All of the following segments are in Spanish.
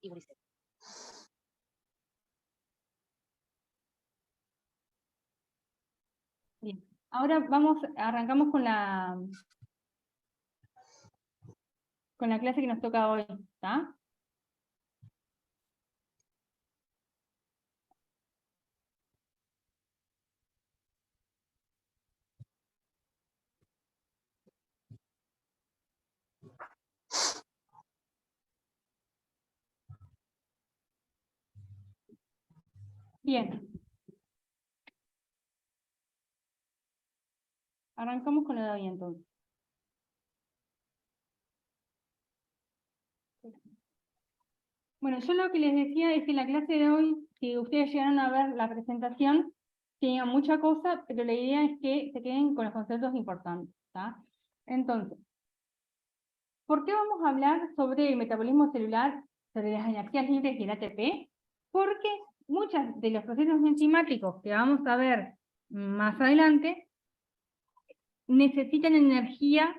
y glicemia. Bien, ahora arrancamos con la clase que nos toca hoy, ¿está? Bien. Arrancamos con lo de hoy entonces. Bueno, yo lo que les decía es que en la clase de hoy, si ustedes llegaron a ver la presentación, tenía mucha cosa, pero la idea es que se queden con los conceptos importantes, ¿está? Entonces, ¿por qué vamos a hablar sobre el metabolismo celular, sobre las energías libres y el ATP? Porque muchos de los procesos enzimáticos que vamos a ver más adelante necesitan energía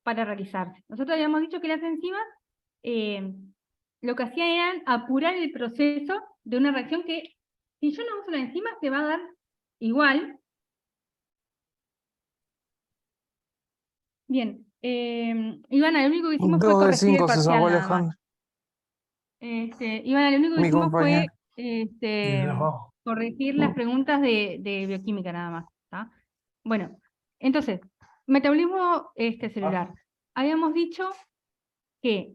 para realizarse. Nosotros habíamos dicho que las enzimas lo que hacían era apurar el proceso de una reacción que, si yo no uso la enzima, se va a dar igual. Bien, Ivana, lo único que hicimos fue 2 de corregir el 5 se sacó parcial nada más. Alejandro. Ivana, lo único que Mi hicimos fue compañero. corregir las preguntas de bioquímica nada más, ¿tá? Bueno, entonces, metabolismo celular. Habíamos dicho que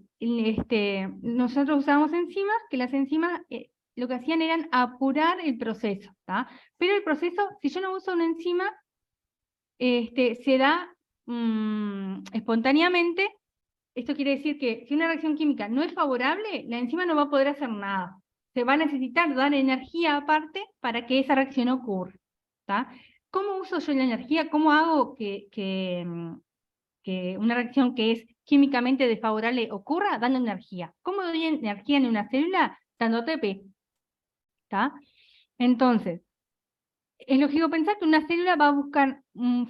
nosotros usábamos enzimas, que las enzimas lo que hacían eran apurar el proceso, ¿tá? Pero el proceso, si yo no uso una enzima, se da espontáneamente. Esto quiere decir que si una reacción química no es favorable, la enzima no va a poder hacer nada. Se va a necesitar dar energía aparte para que esa reacción ocurra, ¿tá? ¿Cómo uso yo la energía? ¿Cómo hago que una reacción que es químicamente desfavorable ocurra? Dando energía. ¿Cómo doy energía en una célula? Dando ATP, ¿tá? Entonces, es lógico pensar que una célula va a buscar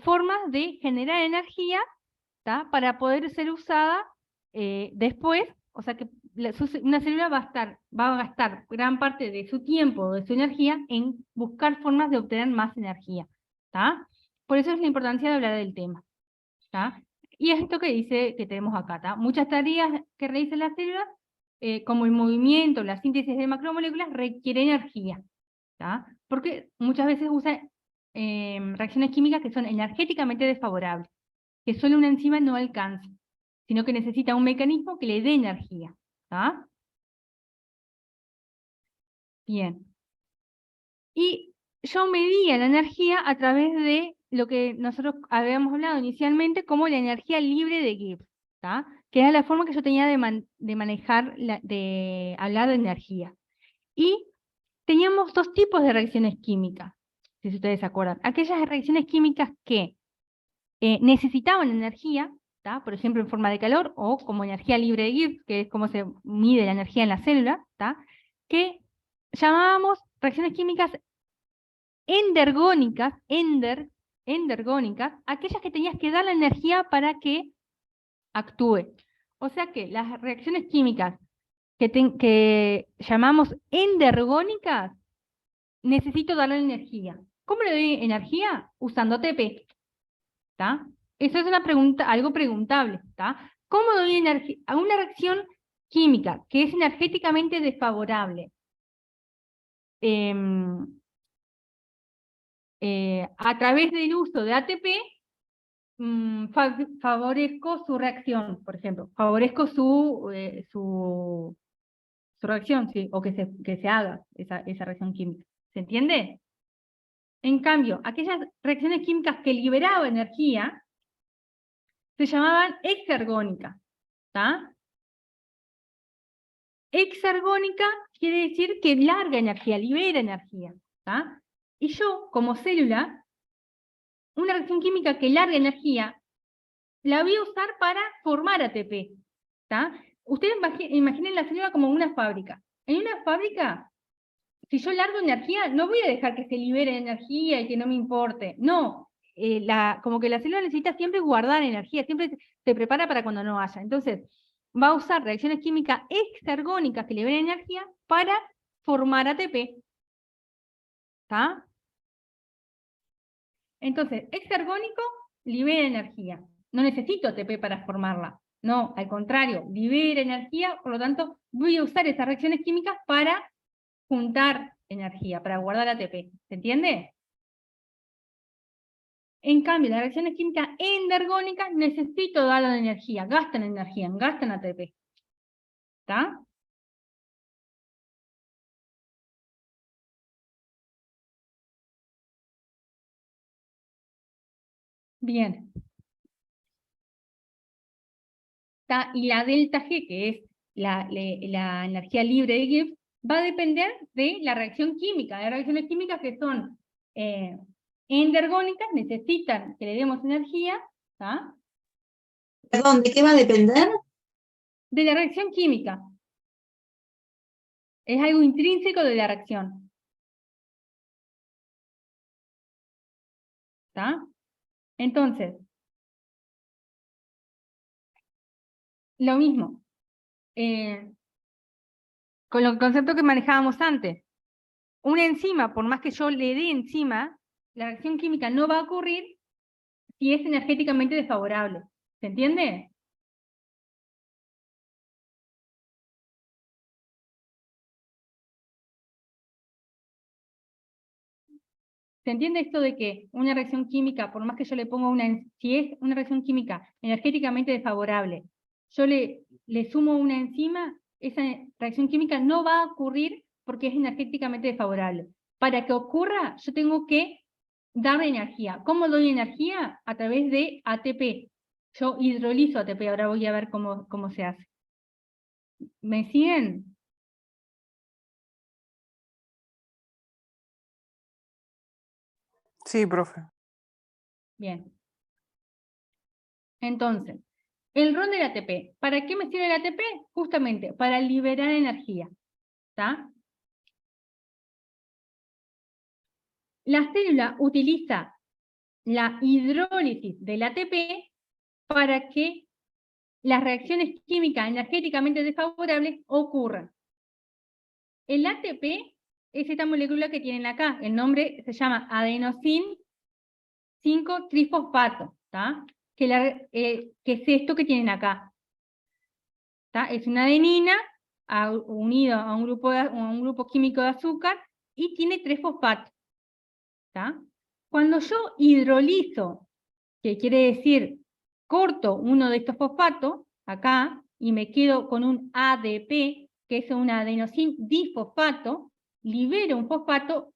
formas de generar energía, ¿tá? Para poder ser usada después, o sea que una célula va a gastar gran parte de su tiempo, de su energía, en buscar formas de obtener más energía, ¿tá? Por eso es la importancia de hablar del tema, ¿tá? Y es esto que dice que tenemos acá, ¿tá? Muchas tareas que realizan las células, como el movimiento, la síntesis de macromoléculas, requiere energía, ¿tá? Porque muchas veces usan reacciones químicas que son energéticamente desfavorables, que solo una enzima no alcanza, sino que necesita un mecanismo que le dé energía, ¿tá? Bien. Y yo medía la energía a través de lo que nosotros habíamos hablado inicialmente como la energía libre de Gibbs, ¿tá? Que era la forma que yo tenía de manejar, de hablar de energía. Y teníamos dos tipos de reacciones químicas, si ustedes se acuerdan. Aquellas reacciones químicas que necesitaban energía, ¿tá? Por ejemplo en forma de calor, o como energía libre de Gibbs, que es como se mide la energía en la célula, ¿tá? Que llamábamos reacciones químicas endergónicas, aquellas que tenías que dar la energía para que actúe. O sea que las reacciones químicas que llamamos endergónicas, necesito darle energía. ¿Cómo le doy energía? Usando ATP, ¿tá? Eso es una pregunta, algo preguntable, ¿tá? ¿Cómo doy energía a una reacción química que es energéticamente desfavorable? A través del uso de ATP, favorezco su reacción, por ejemplo, favorezco su reacción, ¿sí? O que se haga esa reacción química. ¿Se entiende? En cambio, aquellas reacciones químicas que liberaban energía se llamaban exergónicas, ¿tá? Exergónica quiere decir que larga energía, libera energía, ¿tá? Y yo, como célula, una reacción química que larga energía, la voy a usar para formar ATP, ¿tá? Ustedes imaginen la célula como una fábrica. En una fábrica, si yo largo energía, no voy a dejar que se libere energía y que no me importe. No, como que la célula necesita siempre guardar energía, siempre se prepara para cuando no haya. Entonces, va a usar reacciones químicas exergónicas que liberen energía para formar ATP. ¿Está? Entonces, exergónico libera energía. No necesito ATP para formarla. No, al contrario, libera energía, por lo tanto, voy a usar esas reacciones químicas para juntar energía, para guardar ATP. ¿Se entiende? En cambio, las reacciones químicas endergónicas necesito darle de energía, gastan ATP. ¿Está? Bien. ¿Está? Y la delta G, que es la energía libre de Gibbs, va a depender de la reacción química. Hay reacciones químicas que son endergónicas, necesitan que le demos energía. ¿Está? Perdón, ¿de qué va a depender? De la reacción química. Es algo intrínseco de la reacción. ¿Está? Entonces, lo mismo. Con el concepto que manejábamos antes. Una enzima, por más que yo le dé enzima, la reacción química no va a ocurrir si es energéticamente desfavorable. ¿Se entiende? ¿Se entiende esto de que una reacción química, por más que yo le ponga si es una reacción química energéticamente desfavorable, yo le sumo una enzima, esa reacción química no va a ocurrir porque es energéticamente desfavorable. Para que ocurra, yo tengo que darle energía. ¿Cómo doy energía? A través de ATP. Yo hidrolizo ATP, ahora voy a ver cómo se hace. ¿Me siguen? Sí, profe. Bien. Entonces, el rol del ATP. ¿Para qué me sirve el ATP? Justamente para liberar energía. ¿Está? La célula utiliza la hidrólisis del ATP para que las reacciones químicas energéticamente desfavorables ocurran. El ATP es esta molécula que tienen acá. El nombre se llama adenosín 5-trifosfato. ¿Está? Que es esto que tienen acá. ¿Está? Es una adenina unido a un grupo químico de azúcar y tiene 3 fosfatos. ¿Está? Cuando yo hidrolizo, que quiere decir corto uno de estos fosfatos, acá, y me quedo con un ADP, que es un adenosín difosfato, libero un fosfato,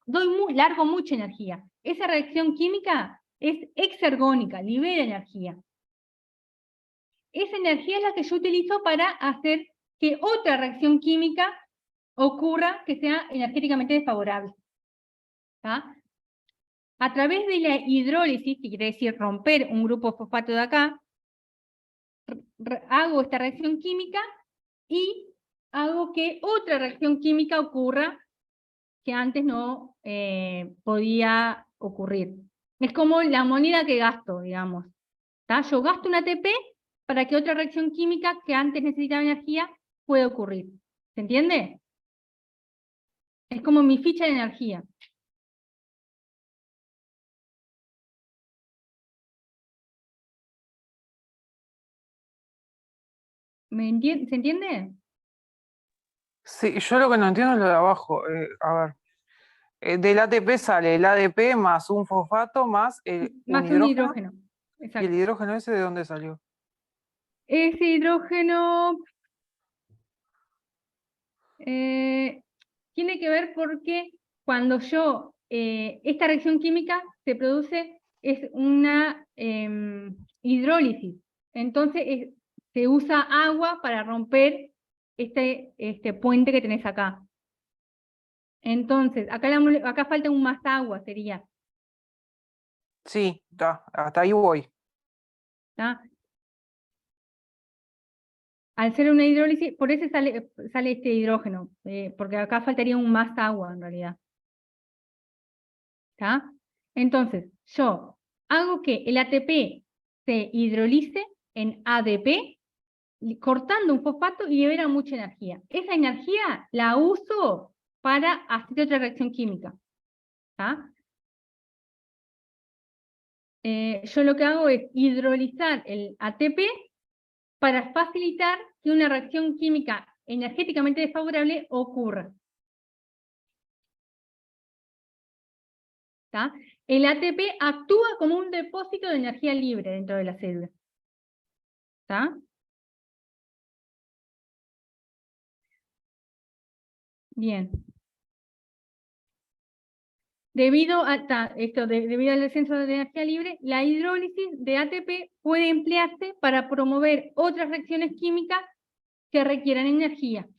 largo mucha energía. Esa reacción química es exergónica, libera energía. Esa energía es la que yo utilizo para hacer que otra reacción química ocurra que sea energéticamente desfavorable. ¿Está? A través de la hidrólisis, que quiere decir romper un grupo fosfato de acá, hago esta reacción química y hago que otra reacción química ocurra que antes no podía ocurrir. Es como la moneda que gasto, digamos. ¿Está? Yo gasto un ATP para que otra reacción química que antes necesitaba energía pueda ocurrir. ¿Se entiende? Es como mi ficha de energía. ¿Se entiende? Sí, yo lo que no entiendo es lo de abajo. A ver. Del ATP sale el ADP más un fosfato más Más un un hidrógeno. hidrógeno. ¿Y Exacto. el hidrógeno ese de dónde salió? Ese hidrógeno tiene que ver porque cuando esta reacción química se produce, es una hidrólisis. Entonces se usa agua para romper este puente que tenés acá. Entonces, acá falta un más agua, sería. Sí, hasta ahí voy. ¿Está? Al ser una hidrólisis, por eso sale este hidrógeno, porque acá faltaría un más agua en realidad. ¿Está? Entonces, yo hago que el ATP se hidrolice en ADP cortando un fosfato y libera mucha energía. Esa energía la uso para hacer otra reacción química. ¿Tá? Yo lo que hago es hidrolizar el ATP para facilitar que una reacción química energéticamente desfavorable ocurra. ¿Tá? El ATP actúa como un depósito de energía libre dentro de la célula. ¿Tá? Bien. Debido al descenso de energía libre, la hidrólisis de ATP puede emplearse para promover otras reacciones químicas que requieran energía.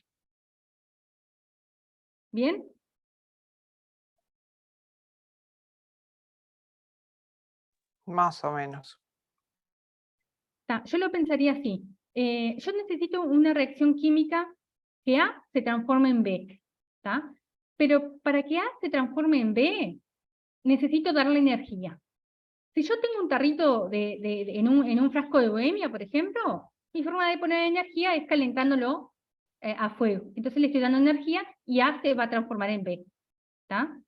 ¿Bien? Más o menos. Yo lo pensaría así. Yo necesito una reacción química que A se transforme en B. ¿Tá? Pero para que A se transforme en B, necesito darle energía. Si yo tengo un tarrito en un frasco de bohemia, por ejemplo, mi forma de poner energía es calentándolo a fuego. Entonces le estoy dando energía y A se va a transformar en B. ¿Tá?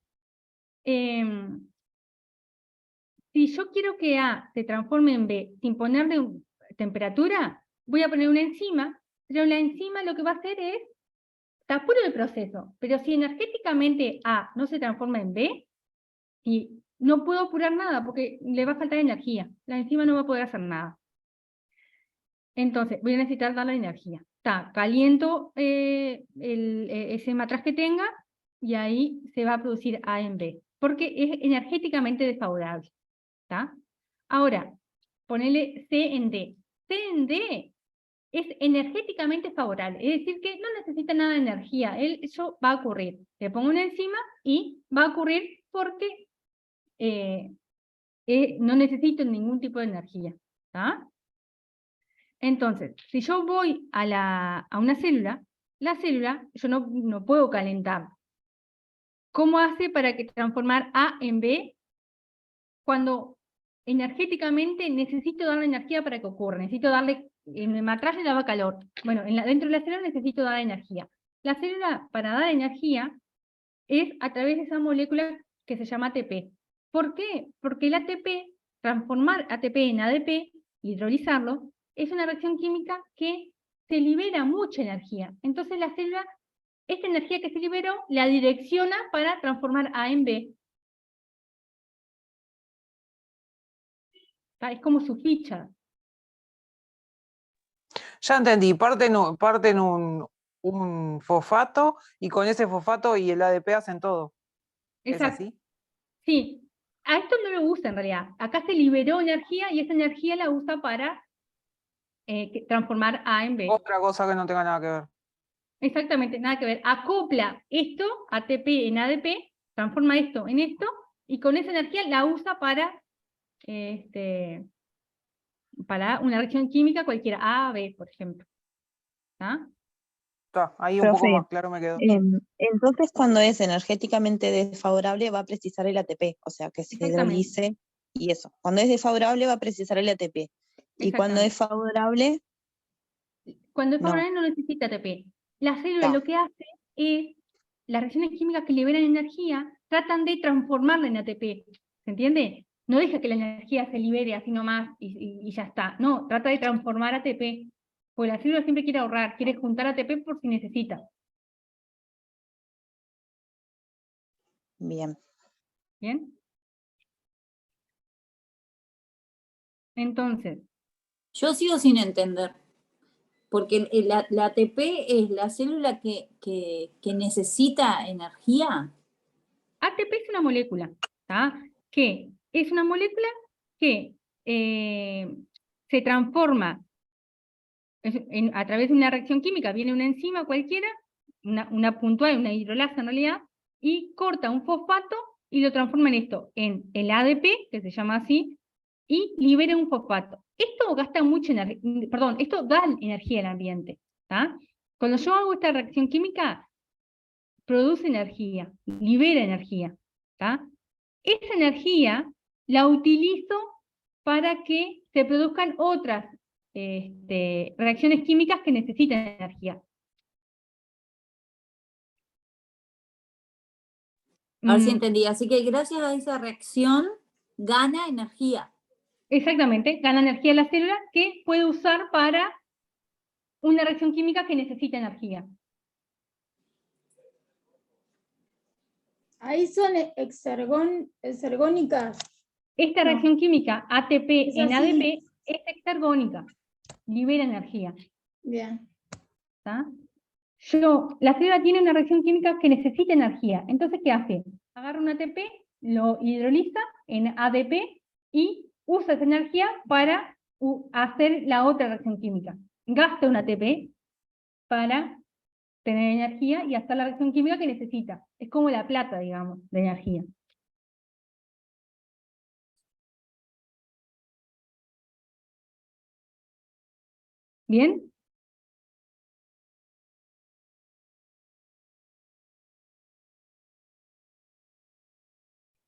Si yo quiero que A se transforme en B sin ponerle temperatura, voy a poner una enzima, pero la enzima lo que va a hacer es, está puro el proceso, pero si energéticamente A no se transforma en B, y no puedo apurar nada porque le va a faltar energía, la enzima no va a poder hacer nada. Entonces, voy a necesitar darle energía. Caliento ese matraz que tenga y ahí se va a producir A en B, porque es energéticamente desfavorable. ¿Tá? Ahora, ponele C en D. C en D es energéticamente favorable, es decir, que no necesita nada de energía, eso va a ocurrir. Le pongo una enzima y va a ocurrir porque no necesito ningún tipo de energía. ¿Tá? Entonces, si yo voy a una célula, la célula yo no puedo calentar. ¿Cómo hace para que transformar A en B cuando energéticamente necesito darle energía para que ocurra? Necesito darle, en el matraz le daba calor. Bueno, dentro de la célula necesito dar energía. La célula, para dar energía, es a través de esa molécula que se llama ATP. ¿Por qué? Porque el ATP, transformar ATP en ADP, hidrolizarlo, es una reacción química que se libera mucha energía. Entonces la célula, esta energía que se liberó, la direcciona para transformar A en B. Es como su ficha. Ya entendí, parten un fosfato y con ese fosfato y el ADP hacen todo. Exacto. ¿Es así? Sí. A esto no lo usa en realidad. Acá se liberó energía y esa energía la usa para transformar A en B. Otra cosa que no tenga nada que ver. Exactamente, nada que ver. Acopla esto, ATP en ADP, transforma esto en esto, y con esa energía la usa para una reacción química cualquiera, A, B, por ejemplo. ¿Ah? Ahí un poco Profe, más claro me quedó. entonces cuando es energéticamente desfavorable va a precisar el ATP, o sea que se Exactamente. hidrolice y eso. Cuando es desfavorable va a precisar el ATP. Y cuando es favorable, Cuando es no. favorable no necesita ATP. La célula Ta. lo que hace es, las reacciones químicas que liberan energía, tratan de transformarla en ATP. ¿Se entiende? No deja que la energía se libere así nomás y ya está. No, trata de transformar ATP. Porque la célula siempre quiere ahorrar, quiere juntar ATP por si necesita. Bien. ¿Bien? Entonces, Yo sigo sin entender, porque la ATP es la célula que necesita energía. ATP es una molécula, ¿tá? Que es una molécula que se transforma a través de una reacción química. Viene una enzima cualquiera, una puntual, una hidrolasa en realidad, y corta un fosfato y lo transforma en esto, en el ADP, que se llama así, y libera un fosfato. Esto gasta mucha energía, perdón, esto da energía al ambiente, ¿tá? Cuando yo hago esta reacción química, produce energía, libera energía, ¿tá? Esa energía la utilizo para que se produzcan otras reacciones químicas que necesitan energía. A ver si Mm, entendí. Así que gracias a esa reacción gana energía. Exactamente, gana energía la célula que puede usar para una reacción química que necesita energía. Ahí son exergónicas. Esta No. reacción química ATP Es en así. ADP es exergónica, libera energía. Bien. ¿Tá? La célula tiene una reacción química que necesita energía. Entonces, ¿qué hace? Agarra un ATP, lo hidroliza en ADP y usa esa energía para hacer la otra reacción química. Gasta un ATP para tener energía y hacer la reacción química que necesita. Es como la plata, digamos, de energía. ¿Bien?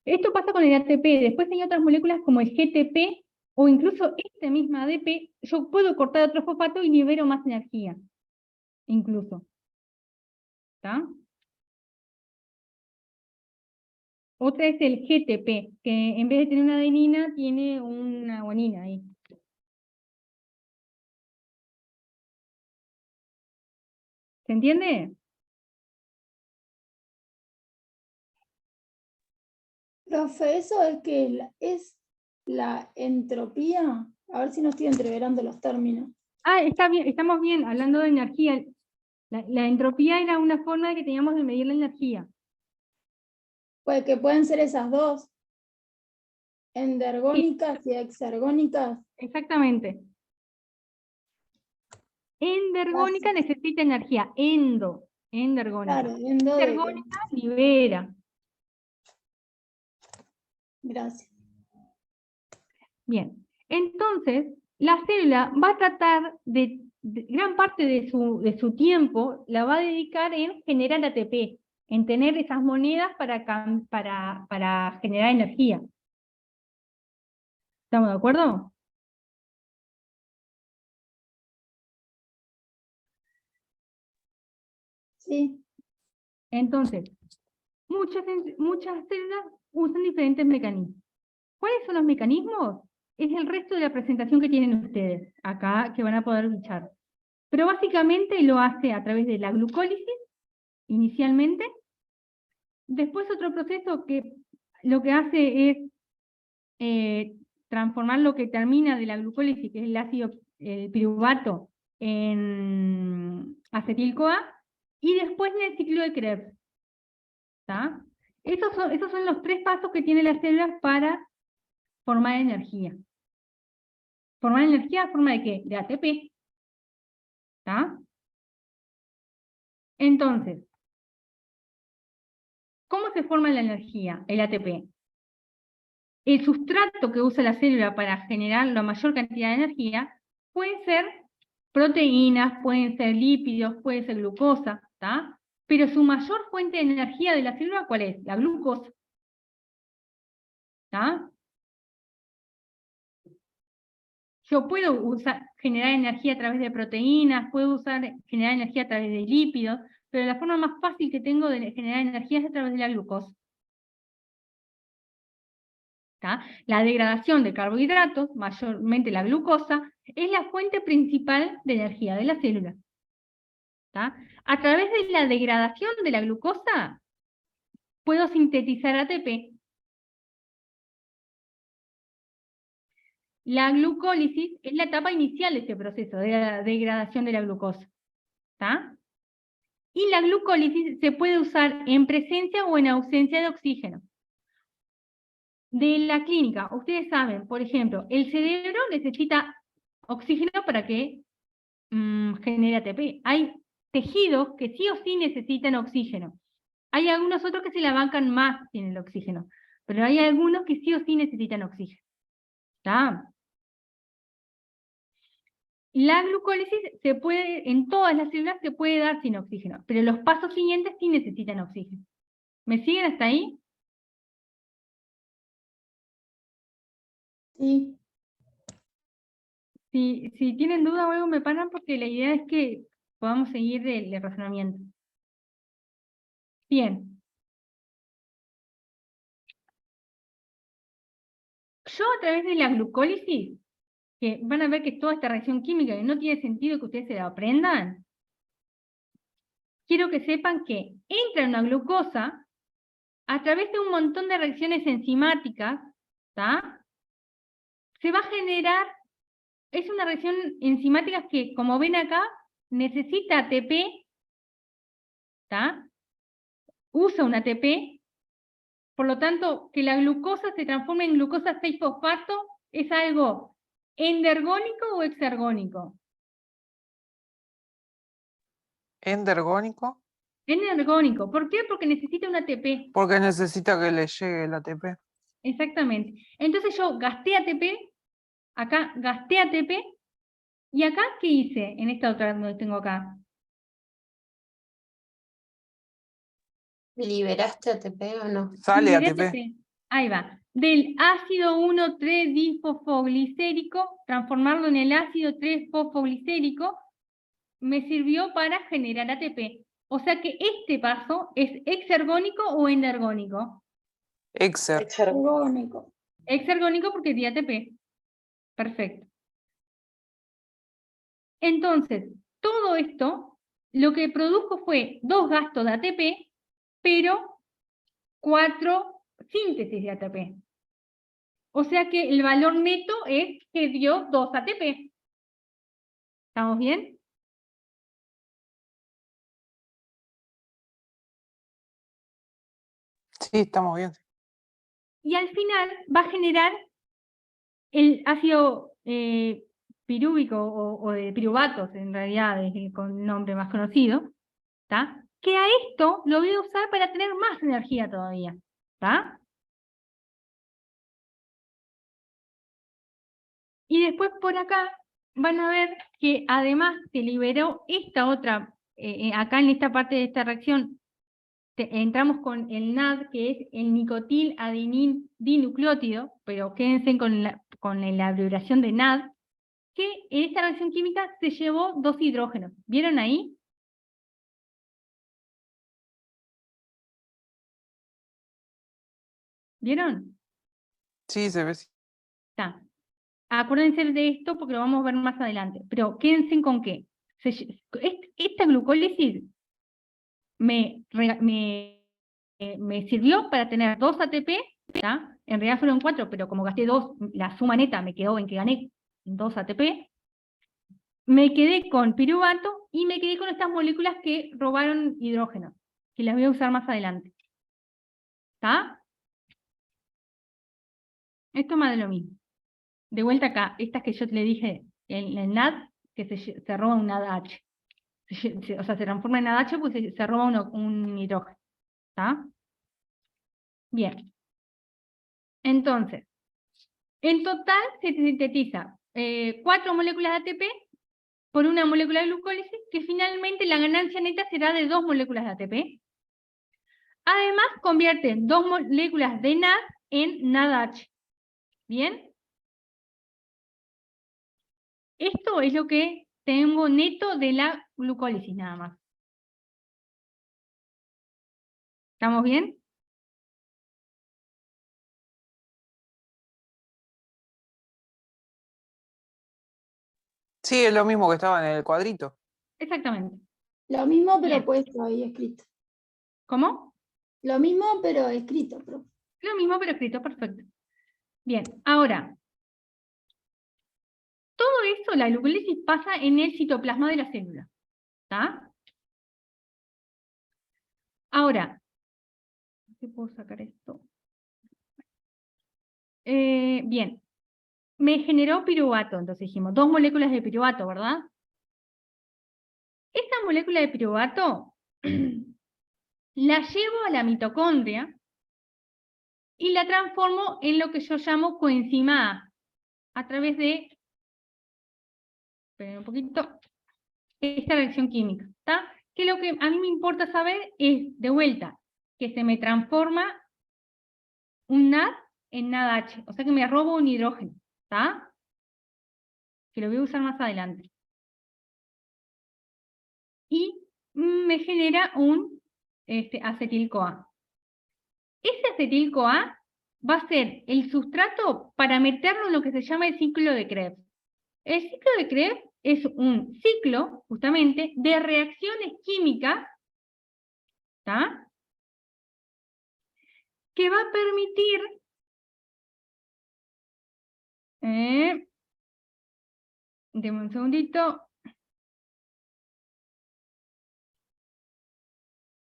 Esto pasa con el ATP. Después hay otras moléculas como el GTP o incluso este mismo ADP. Yo puedo cortar otro fosfato y libero más energía. Incluso. ¿Está? Otra es el GTP, que en vez de tener una adenina, tiene una guanina ahí. ¿Se entiende? Profe, eso es que es la entropía. A ver si no estoy entreverando los términos. Ah, está bien, estamos bien, hablando de energía. La entropía era una forma de que teníamos de medir la energía. Pues que pueden ser esas dos. Endergónicas y exergónicas. Exactamente. Endergónica necesita energía. Endergónica. Claro, endo de que- Exergónica libera. Gracias. Bien. Entonces, la célula va a tratar gran parte de su tiempo la va a dedicar en generar ATP, en tener esas monedas para generar energía. ¿Estamos de acuerdo? Sí. Entonces, muchas células usan diferentes mecanismos. ¿Cuáles son los mecanismos? Es el resto de la presentación que tienen ustedes, acá, que van a poder fichar. Pero básicamente lo hace a través de la glucólisis, inicialmente. Después otro proceso que lo que hace es transformar lo que termina de la glucólisis, que es el ácido piruvato, en acetil-CoA, y después en el ciclo de Krebs. ¿Tá? Esos son los 3 pasos que tiene la célula para formar energía. ¿Formar energía a forma de qué? De ATP. ¿Tá? Entonces, ¿cómo se forma la energía, el ATP? El sustrato que usa la célula para generar la mayor cantidad de energía pueden ser proteínas, pueden ser lípidos, puede ser glucosa, ¿tá? Pero su mayor fuente de energía de la célula, ¿cuál es? La glucosa. ¿Tá? Yo puedo generar energía a través de proteínas, puedo generar energía a través de lípidos, pero la forma más fácil que tengo de generar energía es a través de la glucosa. ¿Tá? La degradación de carbohidratos, mayormente la glucosa, es la fuente principal de energía de la célula. ¿Tá? A través de la degradación de la glucosa, puedo sintetizar ATP. La glucólisis es la etapa inicial de este proceso de la degradación de la glucosa. ¿Tá? Y la glucólisis se puede usar en presencia o en ausencia de oxígeno. De la clínica, ustedes saben, por ejemplo, el cerebro necesita oxígeno para que genere ATP. Hay tejidos que sí o sí necesitan oxígeno. Hay algunos otros que se la bancan más sin el oxígeno, pero hay algunos que sí o sí necesitan oxígeno. ¿Está? La glucólisis en todas las células se puede dar sin oxígeno, pero los pasos siguientes sí necesitan oxígeno. ¿Me siguen hasta ahí? Sí. Si tienen duda o algo me paran porque la idea es que podamos seguir el razonamiento. Bien. Yo a través de la glucólisis, que van a ver que toda esta reacción química que no tiene sentido que ustedes se la aprendan, quiero que sepan que entra una glucosa a través de un montón de reacciones enzimáticas, ¿tá? Se va a generar, es una reacción enzimática que, como ven acá, necesita ATP, ¿tá? Usa un ATP, por lo tanto, que la glucosa se transforme en glucosa 6-fosfato es algo endergónico o exergónico. ¿Endergónico? Energónico. ¿Por qué? Porque necesita un ATP. Porque necesita que le llegue el ATP. Exactamente. Entonces yo gasté ATP, acá gasté ATP, y acá, ¿qué hice? En esta otra donde tengo acá. ¿Liberaste ATP o no? Sale Liberé ATP. Ahí va. Del ácido 1,3-difosfoglicérico, transformarlo en el ácido 3-fosfoglicérico, me sirvió para generar ATP. O sea que este paso es exergónico o endergónico. Exer. Ergónico. Exergónico porque di ATP. Perfecto. Entonces, todo esto lo que produjo fue 2 gastos de ATP, pero 4 síntesis de ATP. O sea que el valor neto es que dio 2 ATP. ¿Estamos bien? Sí, estamos bien. Y al final va a generar el ácido pirúvico o de piruvatos, en realidad es con nombre más conocido, ¿tá? Que a esto lo voy a usar para tener más energía todavía, ¿tá? Y después por acá van a ver que además se liberó esta otra, acá en esta parte de esta reacción, entramos con el NAD, que es el nicotiladenil dinucleótido, pero quédense con la abreviación de NAD, que en esta reacción química se llevó 2 hidrógenos. ¿Vieron ahí? ¿Vieron? Sí, se ve. Está. Acuérdense de esto porque lo vamos a ver más adelante. Pero quédense con que esta glucólisis me sirvió para tener 2 ATP, ¿tá? En realidad fueron 4, pero como gasté 2, la suma neta me quedó en que gané 2 ATP. Me quedé con piruvato y me quedé con estas moléculas que robaron hidrógeno, que las voy a usar más adelante. ¿Está? Esto es más de lo mismo. De vuelta acá, estas que yo le dije, el NAD, que se roba un NADH. O sea, se transforma en NADH porque se roba un hidrógeno. ¿Está? Bien. Entonces, en total se sintetiza 4 moléculas de ATP por una molécula de glucólisis, que finalmente la ganancia neta será de 2 moléculas de ATP. Además, convierte 2 moléculas de NAD en NADH. ¿Bien? Esto es lo que tengo neto de la glucólisis nada más. ¿Estamos bien? Sí, es lo mismo que estaba en el cuadrito. Exactamente. Lo mismo, pero Bien. puesto ahí escrito. ¿Cómo? Lo mismo, pero escrito, profe. Lo mismo, pero escrito, perfecto. Bien, ahora, todo esto, la glucólisis pasa en el citoplasma de la célula. ¿Está? Ahora, ¿qué puedo sacar esto? Bien, me generó piruvato, entonces dijimos, 2 moléculas de piruvato, ¿verdad? Esta molécula de piruvato la llevo a la mitocondria y la transformo en lo que yo llamo coenzima a través de, esperen un poquito, esta reacción química, ¿está? Que lo que a mí me importa saber es, de vuelta, que se me transforma un NAD en NADH, o sea que me robo un hidrógeno, ¿está? que lo voy a usar más adelante. Y me genera un acetil-CoA. Ese acetil-CoA va a ser el sustrato para meterlo en lo que se llama el ciclo de Krebs. El ciclo de Krebs es un ciclo, justamente, de reacciones químicas, ¿tá? Que va a permitir deme un segundito,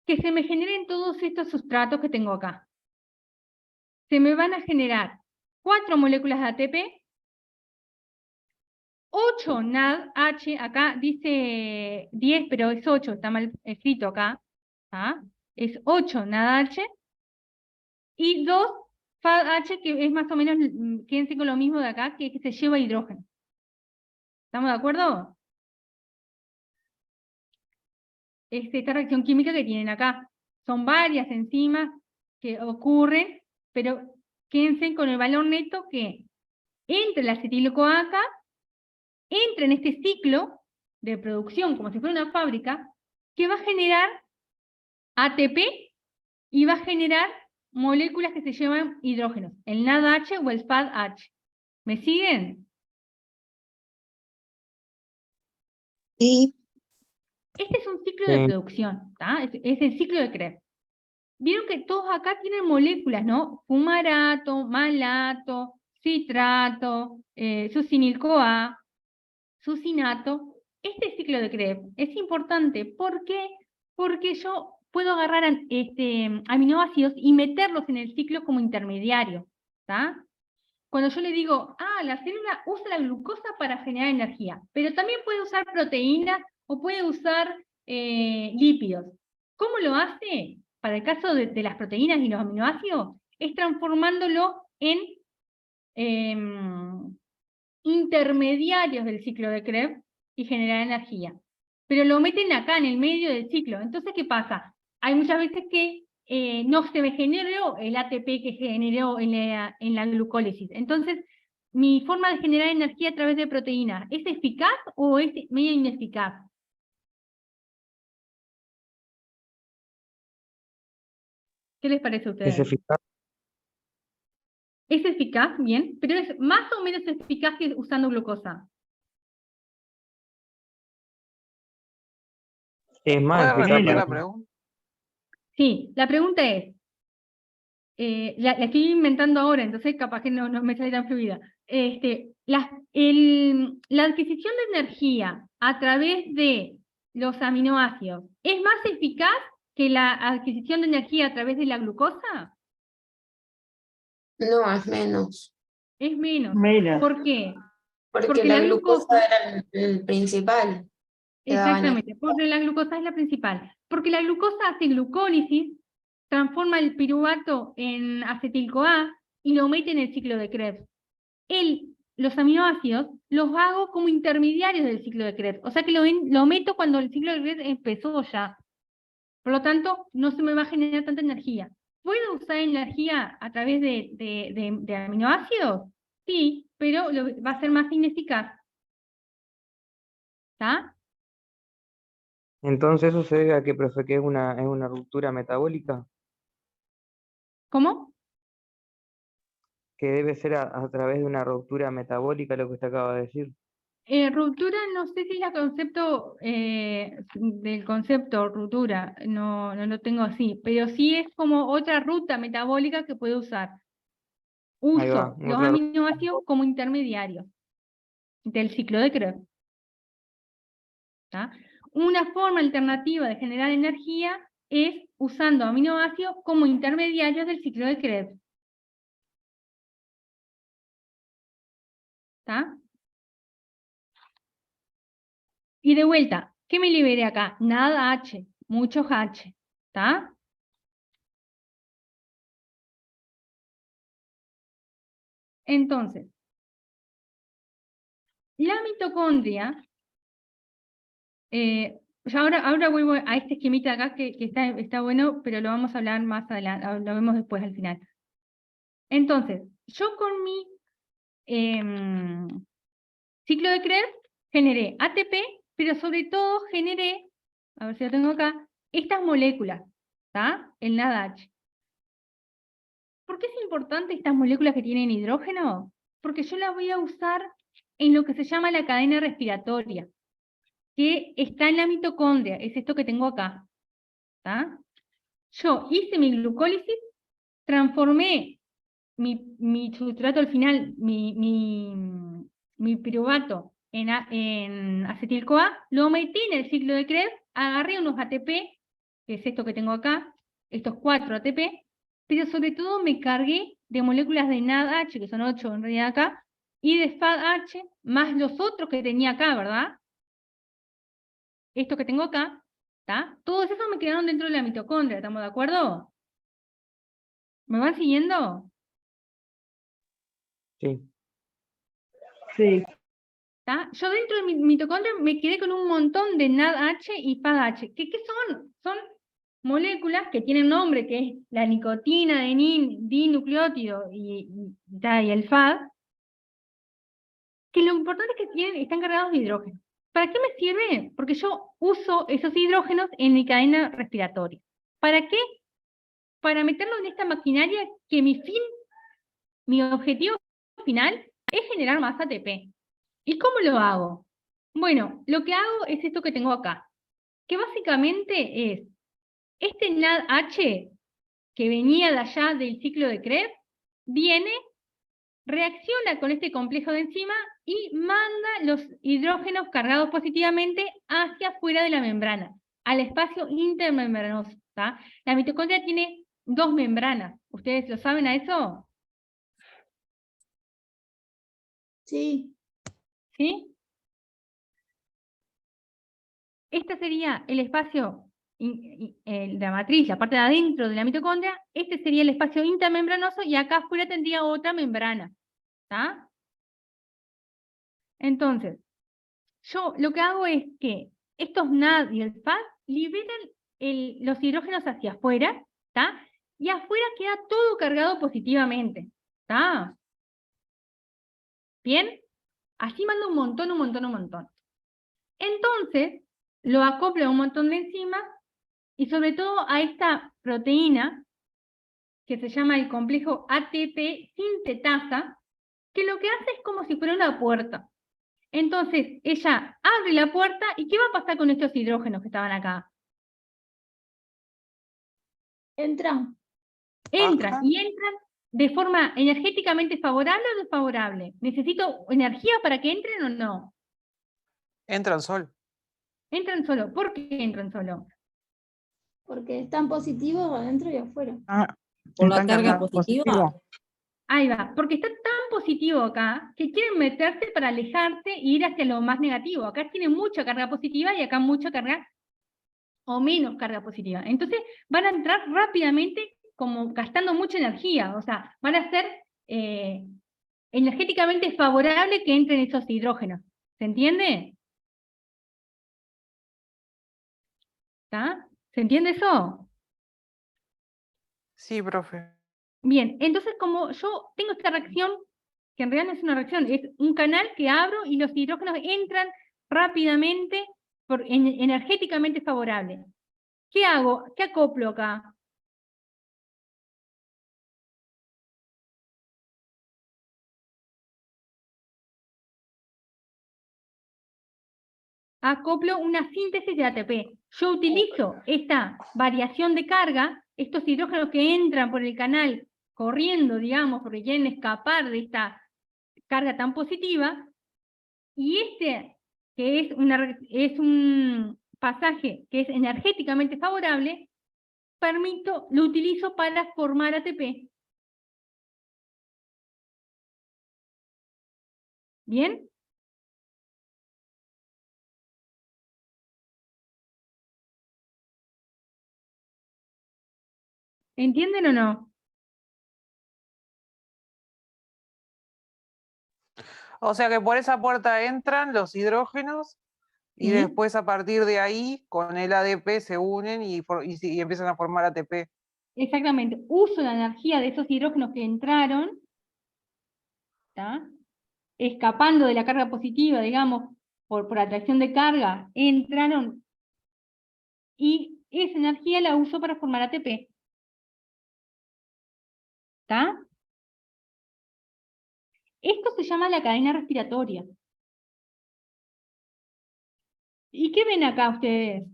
que se me generen todos estos sustratos que tengo acá. Se me van a generar 4 moléculas de ATP, 8 NADH, acá dice 10, pero es 8, está mal escrito acá, ¿ah? Es 8 NADH, y 2 FADH, que es más o menos, quédense con lo mismo de acá, que se lleva hidrógeno. ¿Estamos de acuerdo? Esta reacción química que tienen acá. Son varias enzimas que ocurren, pero quédense con el valor neto que entra el acetil-CoA acá, entra en este ciclo de producción, como si fuera una fábrica, que va a generar ATP y va a generar moléculas que se llaman hidrógenos, el NADH o el FADH. ¿Me siguen? Sí, Este es un ciclo de producción, ¿tá? Es el ciclo de Krebs. Vieron que todos acá tienen moléculas, ¿no? Fumarato, malato, citrato, succinil-CoA, succinato. Este ciclo de Krebs es importante. ¿Por qué? Porque yo puedo agarrar aminoácidos y meterlos en el ciclo como intermediario, ¿tá? Cuando yo le digo, la célula usa la glucosa para generar energía, pero también puede usar proteínas o puede usar lípidos. ¿Cómo lo hace? Para el caso de las proteínas y los aminoácidos, es transformándolo en intermediarios del ciclo de Krebs y generar energía. Pero lo meten acá, en el medio del ciclo. Entonces, ¿qué pasa? Hay muchas veces que no se me generó el ATP que generó en la glucólisis. Entonces, mi forma de generar energía a través de proteínas, ¿es eficaz o es medio ineficaz? ¿Qué les parece a ustedes? Es eficaz. Es eficaz, bien, pero es más o menos eficaz que usando glucosa. Es más ¿Puede eficaz repetir para la mí. pregunta? Sí, la pregunta es, la estoy inventando ahora, entonces capaz que no me sale tan fluida. La adquisición de energía a través de los aminoácidos, ¿es más eficaz que la adquisición de energía a través de la glucosa? No, es menos, Es menos. Menos. ¿Por qué? porque la glucosa era el principal que daba Exactamente, porque la glucosa es la principal. Porque la glucosa hace glucólisis, transforma el piruvato en acetil-CoA y lo mete en el ciclo de Krebs. Los aminoácidos los hago como intermediarios del ciclo de Krebs. O sea que lo meto cuando el ciclo de Krebs empezó ya. Por lo tanto, no se me va a generar tanta energía. ¿Puedo usar energía a través de aminoácidos? Sí, pero va a ser más ineficaz. ¿Está? Entonces eso se debe a que, profe, que es una ruptura metabólica, ¿Cómo? que debe ser a través de una ruptura metabólica lo que usted acaba de decir. Ruptura, no sé si es el concepto del concepto ruptura, no lo tengo así, pero sí es como otra ruta metabólica que puede usar. Ahí va, Uso los otra aminoácidos como intermediarios del ciclo de Krebs. ¿Tá? Una forma alternativa de generar energía es usando aminoácidos como intermediarios del ciclo de Krebs. ¿Está? Y de vuelta, ¿qué me liberé acá? Nada H, muchos H. ¿Está? Entonces, la mitocondria, ya ahora vuelvo a este esquemita acá que está bueno, pero lo vamos a hablar más adelante, lo vemos después al final. Entonces, yo con mi ciclo de Krebs, generé ATP, pero sobre todo generé, a ver si lo tengo acá, estas moléculas, ¿está? El NADH. ¿Por qué es importante estas moléculas que tienen hidrógeno? Porque yo las voy a usar en lo que se llama la cadena respiratoria, que está en la mitocondria, es esto que tengo acá. ¿Tá? Yo hice mi glucólisis, transformé mi sustrato al final, mi piruvato en acetil-CoA, lo metí en el ciclo de Krebs, agarré unos ATP, que es esto que tengo acá, estos 4 ATP, pero sobre todo me cargué de moléculas de NADH, que son 8 en realidad acá, y de FADH, más los otros que tenía acá, ¿verdad? Esto que tengo acá, ¿tá? Todos esos me quedaron dentro de la mitocondria, ¿estamos de acuerdo? ¿Me van siguiendo? Sí. Sí. ¿Tá? Yo dentro de mi mitocondria me quedé con un montón de NADH y FADH. ¿Qué son? Son moléculas que tienen nombre, que es la nicotina, dinucleótido y el FAD, que lo importante es que están cargados de hidrógeno. ¿Para qué me sirve? Porque yo uso esos hidrógenos en mi cadena respiratoria. ¿Para qué? Para meterlo en esta maquinaria que mi objetivo final es generar más ATP. ¿Y cómo lo hago? Bueno, lo que hago es esto que tengo acá, que básicamente es este NADH que venía de allá del ciclo de Krebs, viene, reacciona con este complejo de enzima y manda los hidrógenos cargados positivamente hacia afuera de la membrana, al espacio intermembranoso. ¿Tá? La mitocondria tiene 2 membranas. ¿Ustedes lo saben a eso? Sí, ¿Sí? Este sería el espacio, la matriz, la parte de adentro de la mitocondria. Este sería el espacio intermembranoso y acá afuera tendría otra membrana. ¿Está? Entonces, yo lo que hago es que estos NAD y el FAD liberan los hidrógenos hacia afuera, ¿está? Y afuera queda todo cargado positivamente. ¿Está? ¿Bien? Así manda un montón, un montón, un montón. Entonces, lo acoplo a un montón de enzimas y sobre todo a esta proteína que se llama el complejo ATP sintetasa, que lo que hace es como si fuera una puerta. Entonces, ella abre la puerta y ¿qué va a pasar con estos hidrógenos que estaban acá? entran. Entran, Bajan. y entran de forma energéticamente favorable o desfavorable. ¿Necesito energía para que entren o no? Entra el sol. Entran solo. ¿Por qué entran solo? Porque están positivos adentro y afuera. Por la Están carga cargados positiva. positivo. Ahí va, porque está tan positivo acá que quieren meterse para alejarse e ir hacia lo más negativo. Acá tiene mucha carga positiva y acá mucha carga o menos carga positiva. Entonces van a entrar rápidamente como gastando mucha energía, o sea, van a ser energéticamente favorable que entren esos hidrógenos. ¿Se entiende? ¿Está? ¿Se entiende eso? Sí, profe. Bien, entonces como yo tengo esta reacción, que en realidad no es una reacción, es un canal que abro y los hidrógenos entran rápidamente, energéticamente favorable. ¿Qué hago? ¿Qué acoplo acá? Acoplo una síntesis de ATP. Yo utilizo esta variación de carga, estos hidrógenos que entran por el canal corriendo, digamos, porque quieren escapar de esta carga tan positiva, y este, que es un pasaje que es energéticamente favorable, lo utilizo para formar ATP. ¿Bien? ¿Entienden o no? O sea que por esa puerta entran los hidrógenos y Sí. después a partir de ahí con el ADP se unen y empiezan a formar ATP. Exactamente. Uso la energía de esos hidrógenos que entraron, ¿tá? escapando de la carga positiva, digamos, por atracción de carga, entraron y esa energía la uso para formar ATP. ¿Está? Esto se llama la cadena respiratoria. ¿Y qué ven acá ustedes?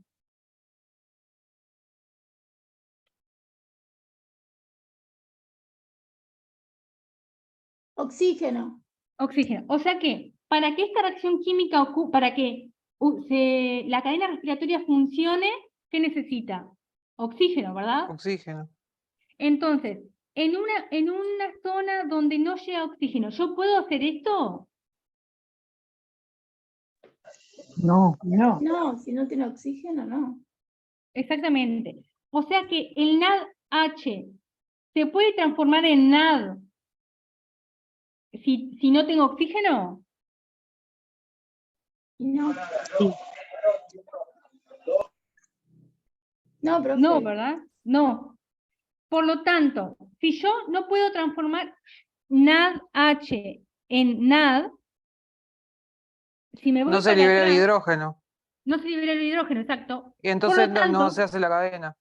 Oxígeno. Oxígeno. O sea que, para que esta reacción química para que la cadena respiratoria funcione, ¿qué necesita? Oxígeno, ¿verdad? Oxígeno. Entonces, en una zona donde no llega oxígeno, ¿yo puedo hacer esto? No. No. No, si no tiene oxígeno, no. Exactamente. O sea que el NADH se puede transformar en NAD si no tengo oxígeno. No. Sí. No, profe. No, ¿verdad? No. Por lo tanto, si yo no puedo transformar NADH en NAD, si me voy No se para libera el atrás, hidrógeno. no se libera el hidrógeno, exacto. Y entonces Por lo tanto, no se hace la cadena.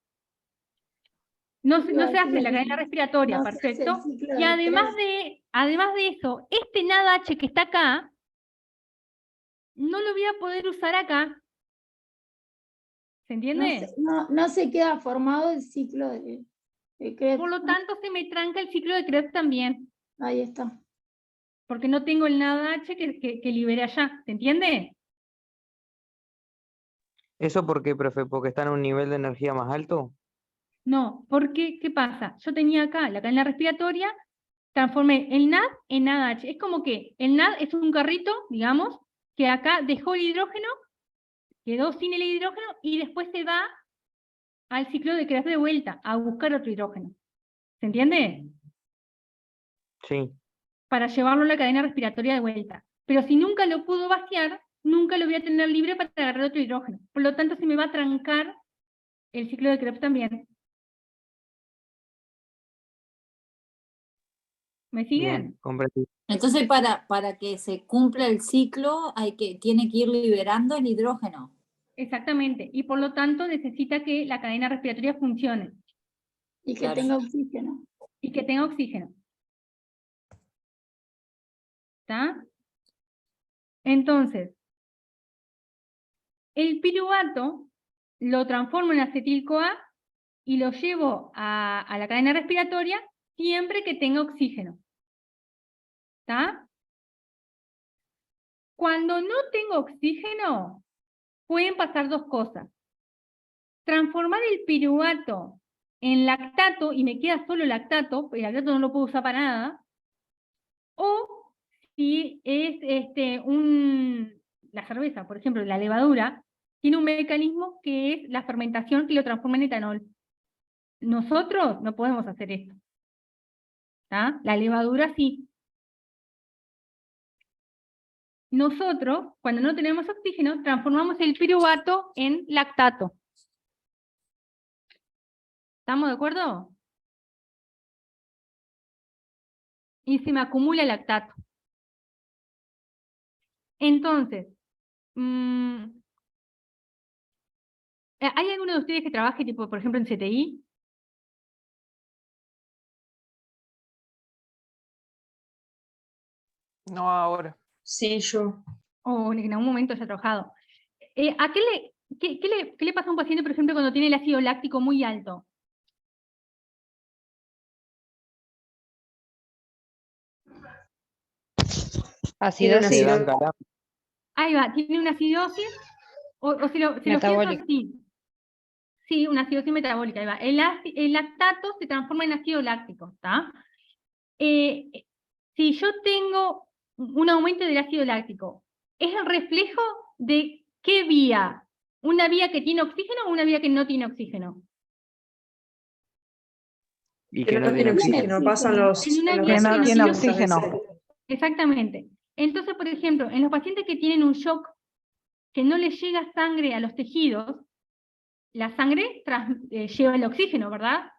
no se Igual hace que la cadena respiratoria, no se hace el perfecto. ciclo Y de además Krebs. de eso, este NADH que está acá, no lo voy a poder usar acá. ¿Se entiende? No se queda formado el ciclo de Krebs. Por lo tanto, se me tranca el ciclo de Krebs también, Ahí está. porque no tengo el NADH que liberé allá. ¿Se entiende? ¿Eso por qué, profe? ¿Porque está en un nivel de energía más alto? No, porque, ¿qué pasa? Yo tenía acá la cadena respiratoria, transformé el NAD en NADH. Es como que el NAD es un carrito, digamos, que acá dejó el hidrógeno, quedó sin el hidrógeno, y después se va al ciclo de Krebs de vuelta, a buscar otro hidrógeno. ¿Se entiende? Sí. Para llevarlo a la cadena respiratoria de vuelta. Pero si nunca lo pudo vaciar, nunca lo voy a tener libre para agarrar otro hidrógeno. Por lo tanto, se me va a trancar el ciclo de Krebs también. ¿Me siguen? Bien, comprendido. Entonces, para que se cumpla el ciclo, tiene que ir liberando el hidrógeno. Exactamente. Y por lo tanto, necesita que la cadena respiratoria funcione Y que Claro. tenga oxígeno. y que tenga oxígeno. ¿Está? Entonces, el piruvato lo transformo en acetil-CoA y lo llevo a la cadena respiratoria siempre que tenga oxígeno. ¿Está? Cuando no tengo oxígeno, pueden pasar dos cosas. Transformar el piruvato en lactato y me queda solo lactato, el lactato no lo puedo usar para nada, o si es la cerveza, por ejemplo, la levadura, tiene un mecanismo que es la fermentación que lo transforma en etanol. Nosotros no podemos hacer esto. ¿Tá? La levadura sí. Nosotros, cuando no tenemos oxígeno, transformamos el piruvato en lactato. ¿Estamos de acuerdo? Y se me acumula lactato. Entonces, ¿hay alguno de ustedes que trabaje, tipo, por ejemplo, en CTI? No ahora. Sí, yo. O en algún momento haya trabajado. ¿A qué le pasa a un paciente, por ejemplo, cuando tiene el ácido láctico muy alto? Tiene una Acidosis Le dan acidosis. calambre. Ahí va, tiene una acidosis, o se lo pienso metabólica. así. Sí, una acidosis metabólica, ahí va. El lactato se transforma en ácido láctico, ¿está? Si yo tengo un aumento del ácido láctico, ¿es el reflejo de qué vía? ¿Una vía que tiene oxígeno o una vía que no tiene oxígeno? Y Que que no tiene oxígeno, pasan los, En una en los vía que no residuos tiene muchas oxígeno. veces. Exactamente. Entonces, por ejemplo, en los pacientes que tienen un shock que no les llega sangre a los tejidos, la sangre lleva el oxígeno, ¿verdad?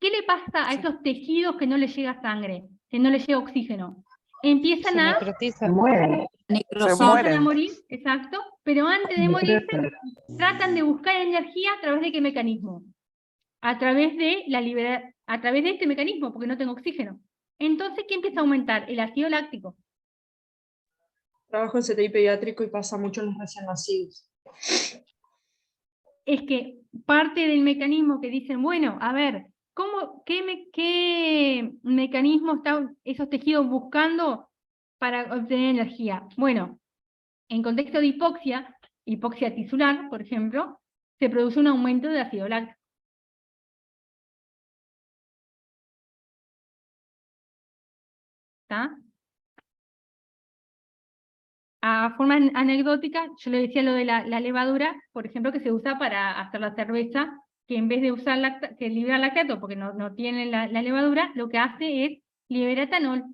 ¿Qué le pasa a Sí. esos tejidos que no les llega sangre, que no les llega oxígeno? empiezan Se a, necrotiza. Se muere. Necrosar. Se empiezan a mueren. morir, exacto, pero antes de morirse Necrosa. tratan de buscar energía a través de qué mecanismo. A través de a través de este mecanismo, porque no tengo oxígeno. Entonces, ¿qué empieza a aumentar? El ácido láctico. Trabajo en CTI pediátrico y pasa mucho en los recién nacidos. Es que parte del mecanismo que dicen, bueno, a ver, ¿qué mecanismo están esos tejidos buscando para obtener energía? Bueno, en contexto de hipoxia tisular, por ejemplo, se produce un aumento de ácido láctico. ¿Está? A forma anecdótica, yo le decía lo de la levadura, por ejemplo, que se usa para hacer la cerveza, que en vez de usar que libera lactato, porque no tiene la levadura, lo que hace es libera etanol,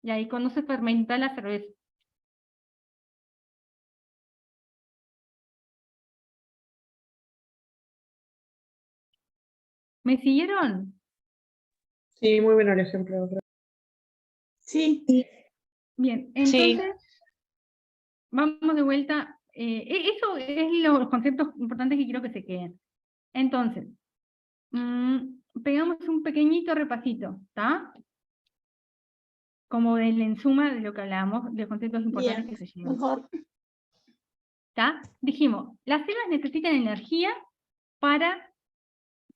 y ahí cuando se fermenta la cerveza. ¿Me siguieron? Sí, muy bueno el ejemplo. Sí, Bien, Sí. entonces, vamos de vuelta. Eso es los conceptos importantes que quiero que se queden. Entonces, pegamos un pequeñito repasito, ¿está? Como del ensuma de lo que hablábamos, de conceptos importantes bien, que se llevan. mejor. ¿Está? Dijimos, las células necesitan energía para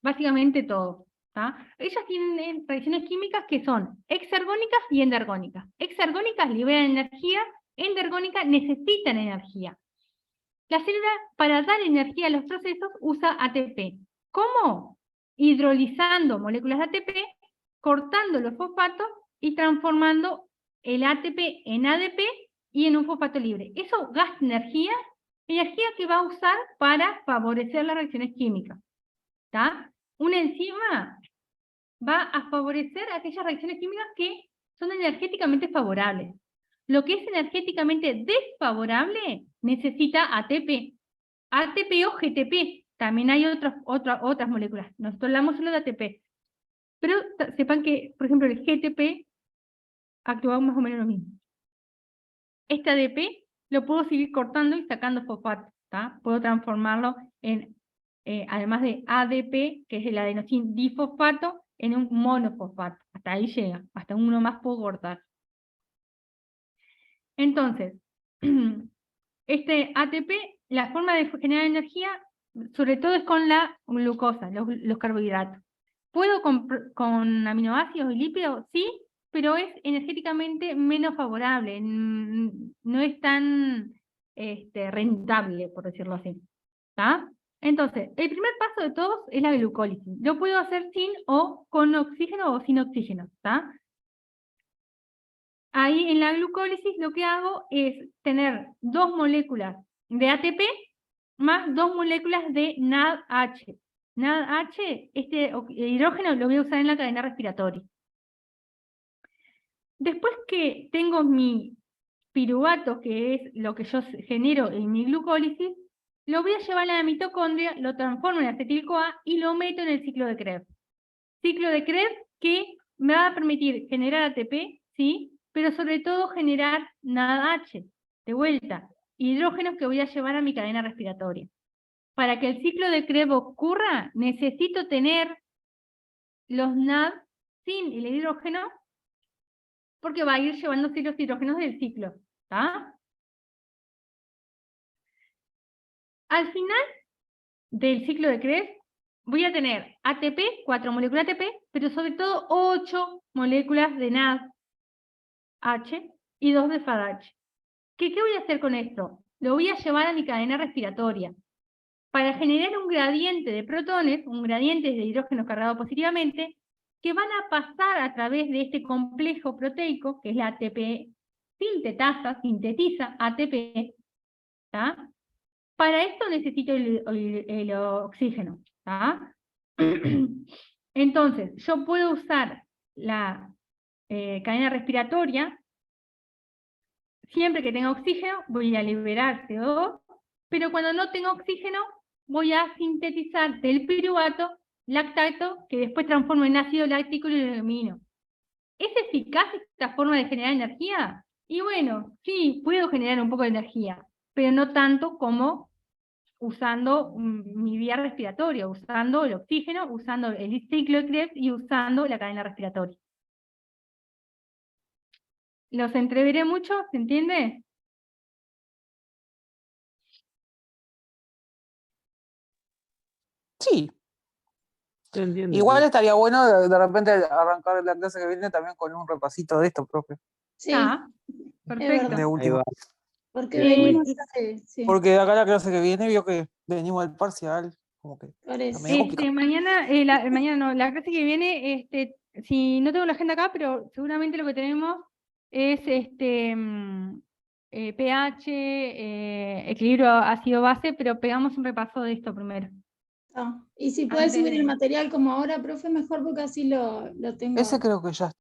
básicamente todo. ¿Está? Ellas tienen reacciones químicas que son exergónicas y endergónicas. Exergónicas liberan energía, endergónicas necesitan energía. La célula, para dar energía a los procesos, usa ATP. ¿Cómo? Hidrolizando moléculas de ATP, cortando los fosfatos y transformando el ATP en ADP y en un fosfato libre. Eso gasta energía que va a usar para favorecer las reacciones químicas. ¿Está? Una enzima va a favorecer aquellas reacciones químicas que son energéticamente favorables. Lo que es energéticamente desfavorable necesita ATP. ATP o GTP. También hay otras moléculas. Nosotros hablamos solo de ATP. Pero sepan que, por ejemplo, el GTP actúa más o menos lo mismo. Este ADP lo puedo seguir cortando y sacando fosfato. ¿Tá? Puedo transformarlo en, además de ADP, que es el adenosín difosfato, en un monofosfato. Hasta ahí llega. Hasta uno más puedo cortar. Entonces, este ATP, la forma de generar energía, sobre todo es con la glucosa, los carbohidratos. ¿Puedo con aminoácidos y lípidos? Sí, pero es energéticamente menos favorable, no es tan rentable, por decirlo así. ¿Tá? Entonces, el primer paso de todos es la glucólisis. Lo puedo hacer sin o con oxígeno o sin oxígeno. ¿Tá? Ahí en la glucólisis lo que hago es tener 2 moléculas de ATP más 2 moléculas de NADH. NADH, este hidrógeno lo voy a usar en la cadena respiratoria. Después que tengo mi piruvato, que es lo que yo genero en mi glucólisis, lo voy a llevar a la mitocondria, lo transformo en acetil-CoA y lo meto en el ciclo de Krebs. Ciclo de Krebs que me va a permitir generar ATP, ¿sí? Pero sobre todo generar NADH, de vuelta, hidrógenos que voy a llevar a mi cadena respiratoria. Para que el ciclo de Krebs ocurra, necesito tener los NAD sin el hidrógeno, porque va a ir llevándose los hidrógenos del ciclo. ¿Tá? Al final del ciclo de Krebs, voy a tener ATP, 4 moléculas de ATP, pero sobre todo 8 moléculas de NADH y 2 de FADH. ¿Qué voy a hacer con esto? Lo voy a llevar a mi cadena respiratoria. Para generar un gradiente de protones, un gradiente de hidrógeno cargado positivamente, que van a pasar a través de este complejo proteico, que es la ATP sintetiza ATP. ¿Tá? Para esto necesito el oxígeno. ¿Tá? Entonces, yo puedo usar la cadena respiratoria. Siempre que tenga oxígeno, voy a liberar CO2, pero cuando no tengo oxígeno, voy a sintetizar del piruvato lactato, que después transformo en ácido láctico y lo elimino. ¿Es eficaz esta forma de generar energía? Y bueno, sí, puedo generar un poco de energía, pero no tanto como usando mi vía respiratoria, usando el oxígeno, usando el ciclo de Krebs y usando la cadena respiratoria. ¿Los entreveré mucho? ¿Se entiende? Sí, Se entiende, igual sí. estaría bueno de repente arrancar la clase que viene también con un repasito de esto, profe. Sí, Ah, es perfecto. verdad. De Ahí última. va. Porque Eh, venimos hace, sí, Porque acá la clase que viene vio que venimos al parcial, como que está parece. medio complicado. Mañana no, la clase que viene, si no tengo la agenda acá, pero seguramente lo que tenemos es pH, equilibrio ácido-base, pero pegamos un repaso de esto primero. Y si puede Antes subir el de- material como ahora, profe, mejor porque así lo tengo. Ese creo que ya